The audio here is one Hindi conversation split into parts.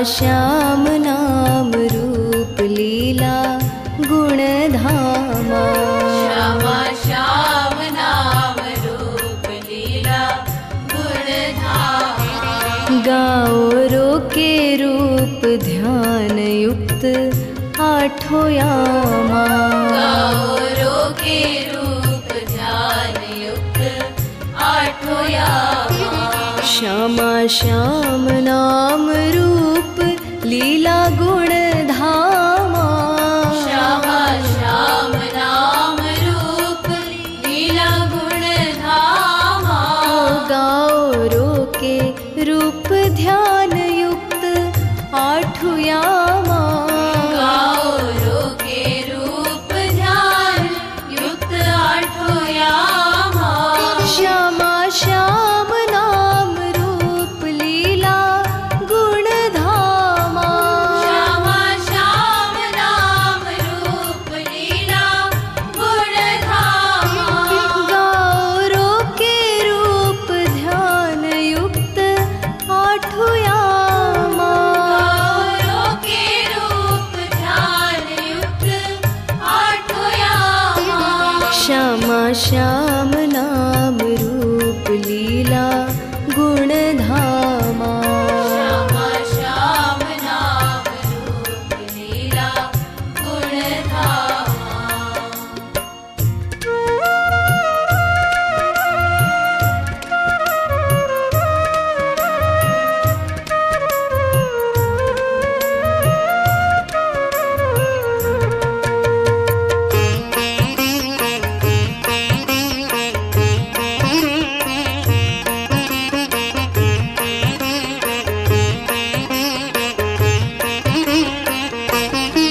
श्याम नाम रूप लीला गुण धामा। श्यामा श्याम नाम रूप लीला गुण धामा। गाओ रो के रूप ध्यान युक्त आठों यामा। गाओ रो के रूप ध्यान युक्त आठों यामा। श्यामा श्याम नाम रूप लीला गुण धामा। श्यामा श्याम नाम रूप लीला गुण धामा। गाओ रो के रूप ध्यान युक्त आठों यामा। गाओ रो के रूप ध्यान युक्त आठों यामा। श्यामा श्याम नाम रूप लीला गुण धामा। श्यामा श्याम नाम रूप लीला गुण धामा। गाओ रो के रूप ध्यान युक्त आठों यामा। गाओ रो के रूप ध्यान युक्त आठों यामा। श्यामा श्याम नाम रूप लीला गुण धामा। श्यामा श्याम नाम रूप लीला गुण धामा।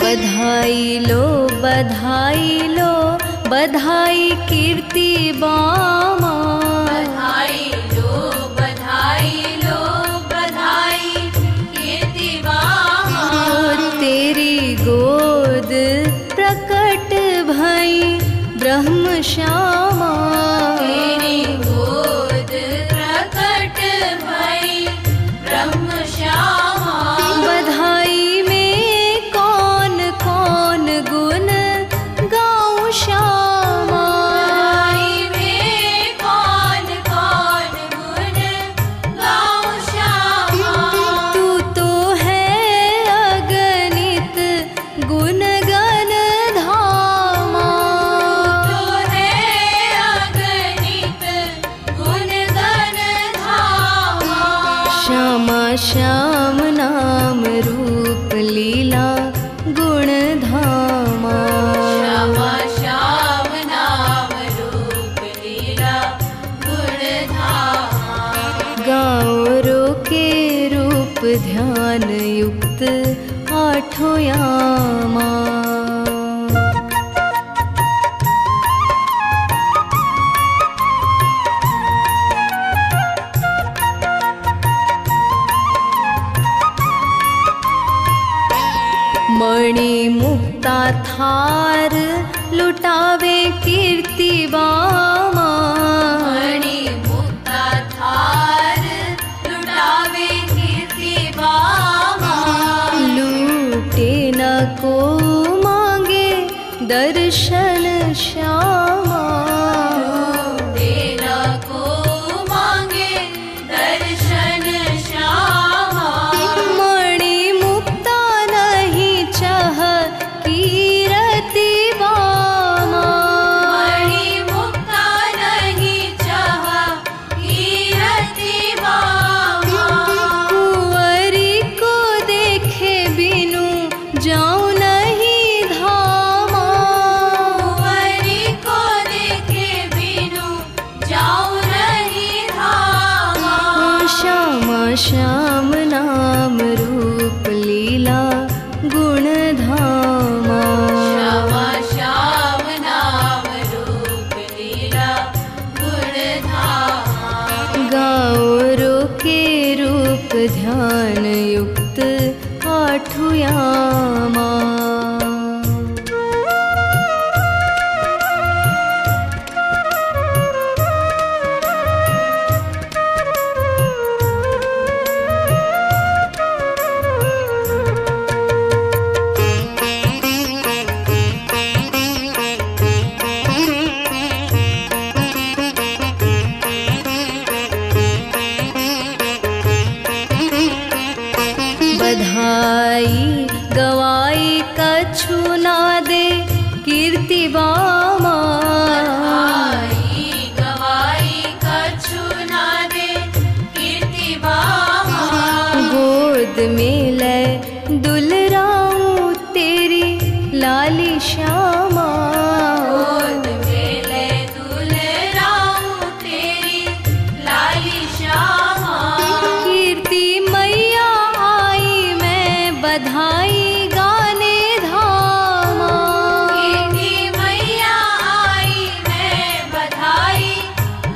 बधाई लो बधाई लो बधाई कीर्ति बामा। बधाई लो बधाई लो बधाई कीर्ति बामा। तेरी गोद प्रकट भई ब्रह्म श्यामा। तेरी गोद प्रकट भई ब्रह्म श्यामा। बधाई में कौन कौन गुण गाऊं श्यामा। बधाई में कौन कौन गुण गाऊं श्यामा। तू तो है अगणित गुण गण धामा। तो है अगणित गुण गण धामा। श्यामा श्याम नाम रूप लीला गुण धामा। श्यामा श्याम नाम रूप लीला गुण धामा। गाओ रो के रूप ध्यान युक्त आठों यामा। मणि मुक्ता थार लुटावे कीर्ति बामा। मणि मुक्ता थार लुटावे कीर्ति बामा। लूटे न को मांगे दर्शन श्यामा। देना को मांगे दर्शन श्यामा। मणि मुक्ता नहीं चाह कीरति बामा। मणि मुक्ता नहीं चाह कीरति बामा। कुंवरी को देखे बिनु जाऊं नहीं धामा। कुंवरी को देखे लाली श्यामा। गोद मेले दुलराऊं तेरी लाली श्यामा। कीर्ति मैया आई मैं बधाई गाने धामा। कीर्ति मैया आई मैं बधाई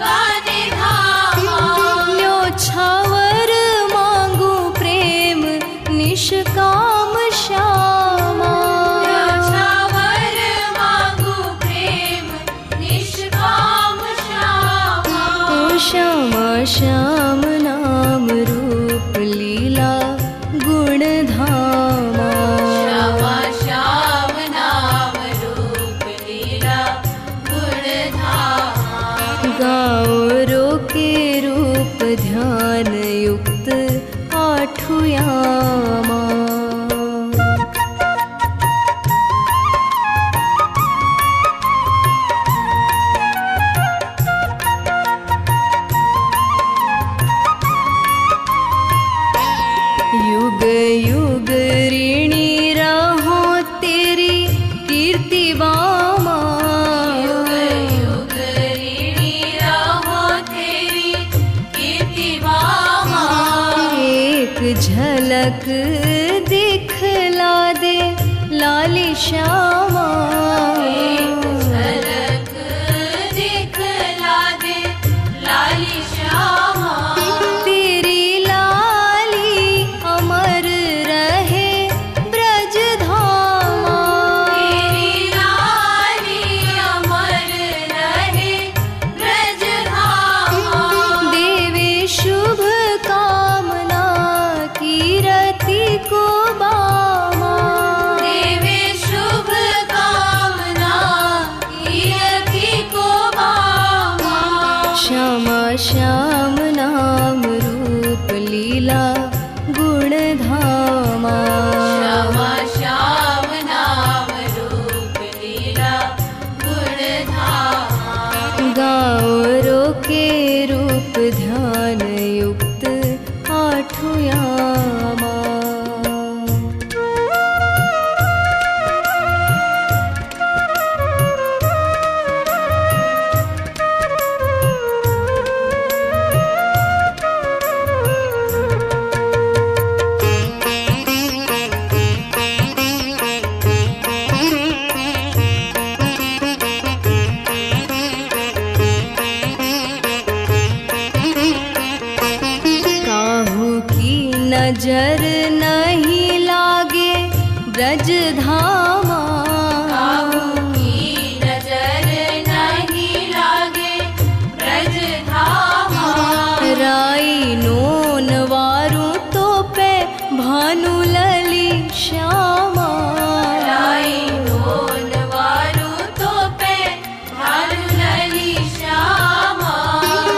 गाने धामा। न्योछावर मांगू प्रेम निष्काम श्यामा। न्योछावर मांगू प्रेम निष्काम श्यामा। ओ श्यामा श्याम नाम रूप लीला गुण धामा। श्यामा श्याम नाम रूप लीला गुण धामा। गाँव रोके रूप ध्यान युक्त आठु यामा। युग युग ऋणी रहो तेरी कीर्ति बामा। युग युग ऋणी रहो तेरी कीर्ति बामा। एक झलक दिखला दे लाली श्यामा। एक झलक दिखला दे लाली श्यामा। तेरी लाली अमर रहे ब्रज धामा। तेरी लाली अमर रहे ब्रज धामा। देवे शुभ कामना कीरति को बामा। देवे शुभ कामना कीर्ति को बामा। श्यामा श्याम नाम रूप लीला गुण धामा। श्यामा श्याम नाम रूप लीला गुण धामा। गाँव रोके रूप ध्यान युक्त आठु यामा। काहू की नजर नहीं लागे ब्रज धामा। काहू की नजर नहीं लागे ब्रज धामा। राई नोन वारू तो पे भानु लली श्यामा। राई नोन वारू तो पे भानु लली श्यामा।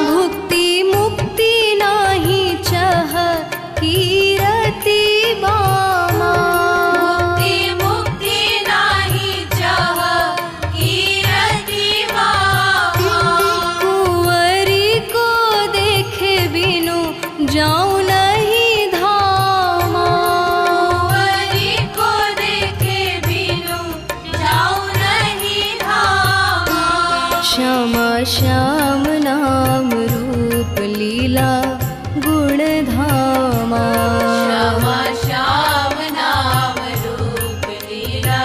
भुक्ति मुक्ति नाही चह कीरति बामा। मुक्ति मुक्ति नाही चाह कीरति बामा। कुंवरी को देखे बिनु जाऊं नहीं धामा। कुंवरी को देखे बिनु जाऊं नहीं धामा। श्यामा श्याम नाम रूप लीला गुण धामा। श्यामा श्याम नाम रूप लीला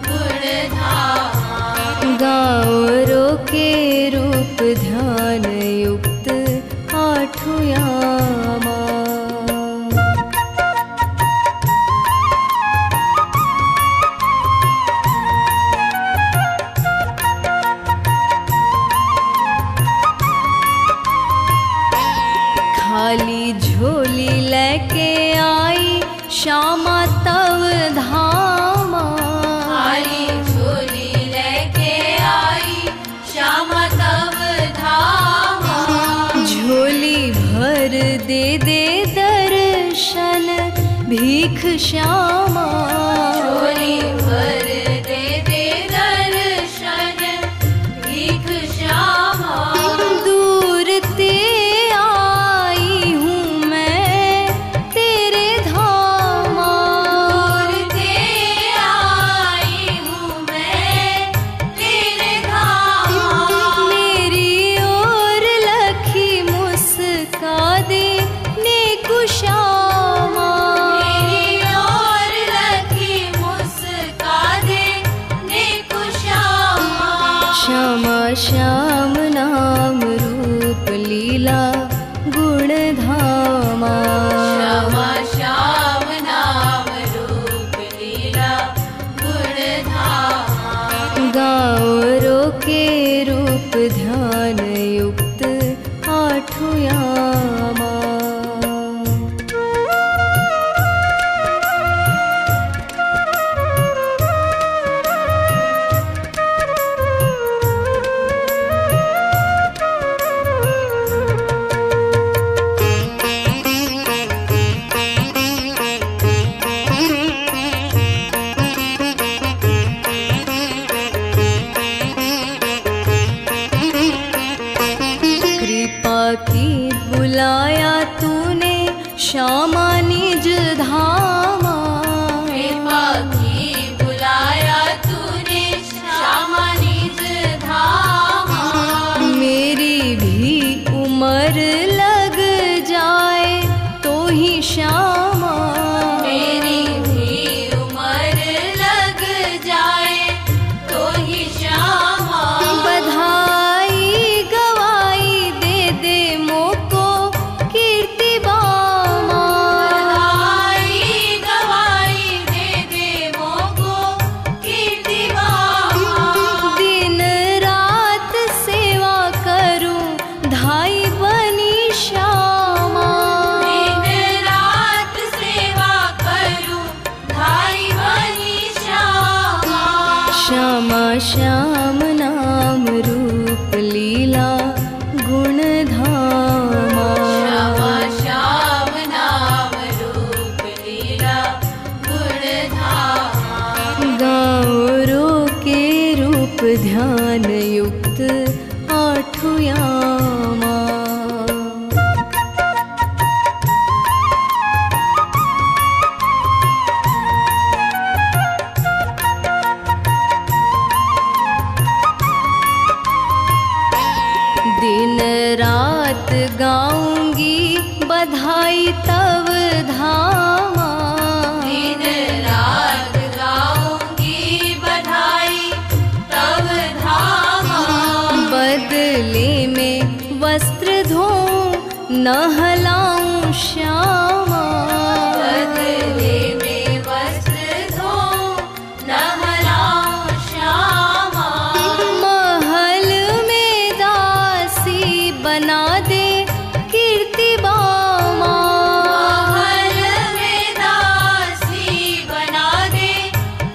गुण धामा। गाँव रोके रूप ध्यान युक्त आठु यामा। खाली झोली लेके आई श्यामा तव धामा। खाली झोली लेके आई श्यामा तब धामा। झोली भर दे दे दर्शन भीख श्यामा। झोली भर दे दे दर्शन भीख श्यामा। दूर ते आई हूँ मैं तेरे धामा। दूर ते आई श्याम नाम रूप लीला गुण धामा। श्यामा श्याम नाम रूप लीला गुण धामा। गाँव रो के रूप ध्यान युक्त आठों यामा। की बुलाया तूने श्यामा निज धामा। कृपा की बुलाया तूने श्यामा निज धामा। मेरी भी उम्र लग जाए तो ही श्यामा। मेरी भी उम्र लग जाए तो ही श्यामा। बधाई गवाई दे दे मोको कीर्ति बामा। बधाई गवाई दे दे मोको कीर्ति बामा। दिन रात सेवा करूं धाई बनी श्यामा। दिन रात सेवा करूं धाई बनी श्यामा। श्यामा श्याम नाम रूप लीला गुण धामा। श्यामा श्याम नाम रूप लीला गुण धामा। गाँव रो के रूप ध्यान युक्त आठों यामा। दिन रात गाऊंगी बधाई तव धामा। दिन रात गाऊंगी बधाई तव धामा। बदले में वस्त्र धोऊं नहलाऊं श्यामा। बदले में वस्त्र धोऊं नहलाऊं श्यामा। महल में दासी बना दे कीर्ति बामा। महल में दासी बना दे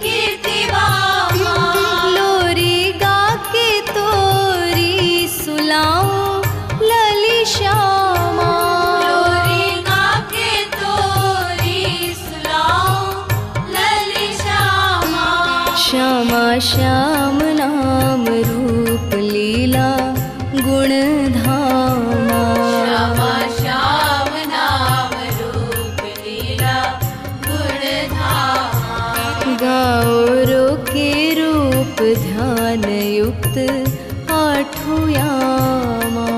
कीर्ति बामा। लोरी गा के तोरी सुलाऊं लली श्यामा। लोरी गा के तोरी सुलाऊं लली श्यामा। श्यामा श्याम नाम रूप लीला गुण धामा। श्यामा श्याम नाम रूप लीला गुण धामा। गाँव रो के रूप ध्यान युक्त आठों यामा।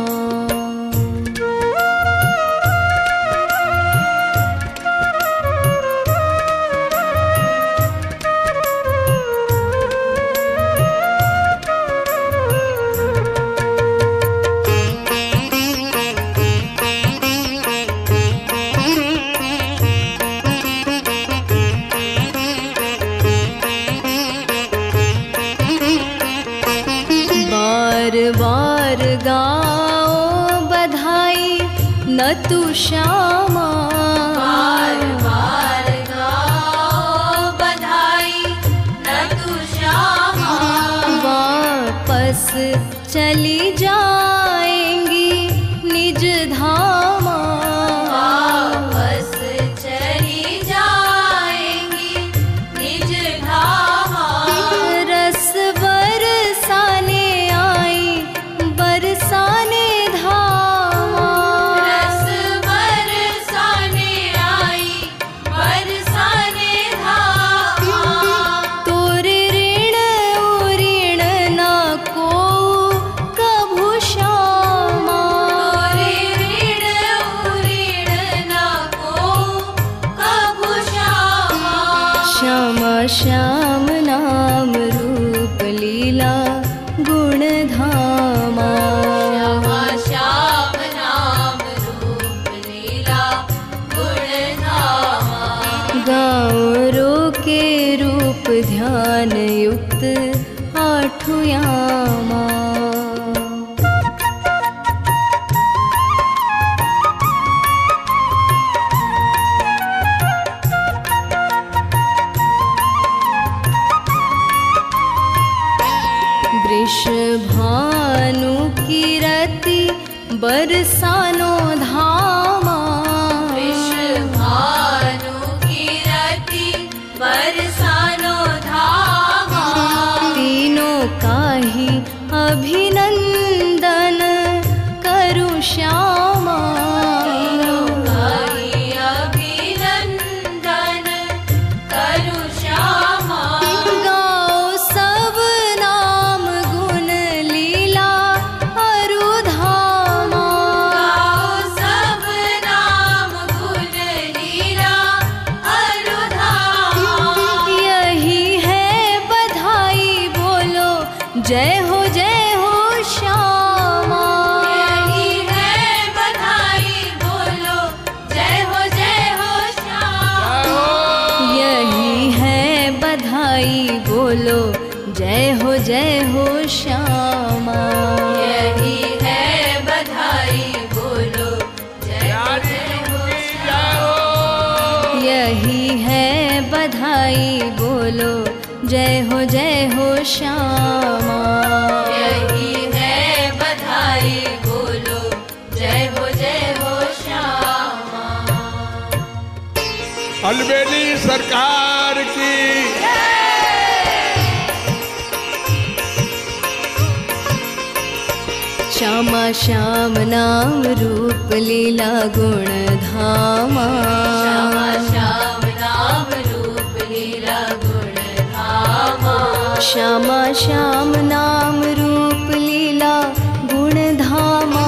बार बार गाओ बधाई न तू श्यामा। बार बार गाओ बधाई न तू श्यामा। वापस चली जाएंगी निज धामा। वापस चली जाएंगी निज धामा। रस बरसाने आई बरसाने धामा। रस बरसाने आई बरसाने धामा। तोरे ऋण ऋण न को कभू श्यामा। तोरे ऋण न को कभू श्यामा। श्यामा श्याम नाम रूप लीला गुण धामा। ध्यान युक्त आठुयामा। वृषभानु कीरति बरसानो धामा। वृषभानु कीरति बरसानो धामा। तीनों काहि अभिनंदन करु श्यामा। तीनों काहि अभिनंदन करु श्यामा। गाओ सब नाम गुण लीला अरुधामा। गाओ सब नाम गुण लीला अरुधामा। यही है बधाई बोलो जय हो श्यामा। यही है बधाई बोलो जय हो श्यामा। यही है बधाई बोलो जय हो श्यामा। यही है बधाई बोलो जय हो श्यामा। यही है बधाई बोलो जय हो श्यामा। यही है बधाई बोलो जय हो श्यामा। अलबेली सरकार की। श्यामा श्याम नाम रूप लीला गुण धामा। श्यामा श्याम नाम रूप लीला गुण धामा। श्यामा श्याम नाम रूप लीला गुण धामा।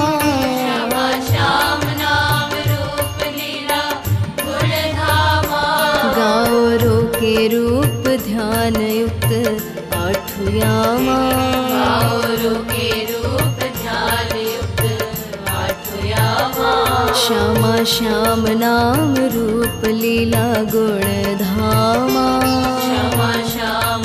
श्यामा श्याम नाम रूप लीला गुण धामा। गाओ रो के रूप ध्यान युक्त आठुयामा। गाओ रो के रूप ध्यान युक्त आठुयामा। श्यामा श्याम नाम रूप लीला गुण धामा। श्यामा श्याम